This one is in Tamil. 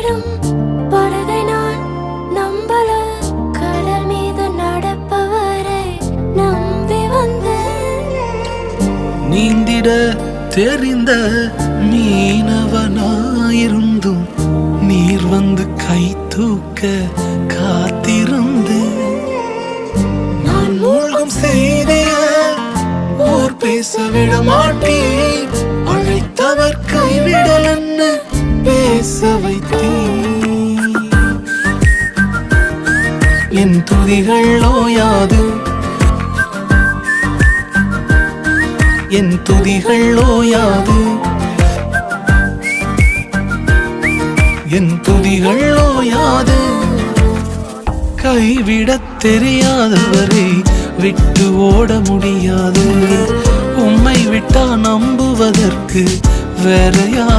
தேடும் படகை நான் நம்பல. கடல் மீது நடப்பவரை நம்பி வந்தேன். நீந்திட தெரிந்த மீனவனாயிருந்தும் நீர் வந்து கை தூக்க காத்திருந்து. நான் மூழ்கும் செய்திய ஓர் பேச விட மாட்டேன். அழைத்தவர் கைவிடலன்னு பேச வைத்தேன். என் துதிகள் ஓயாது, என் துதிகள் ஓயாது, என் துதிகள் ஓயாது. கைவிடத் தெரியாதவரை விட்டு ஓட முடியாது. உம்மை விட்டா நம்புவதற்கு வேற யார்?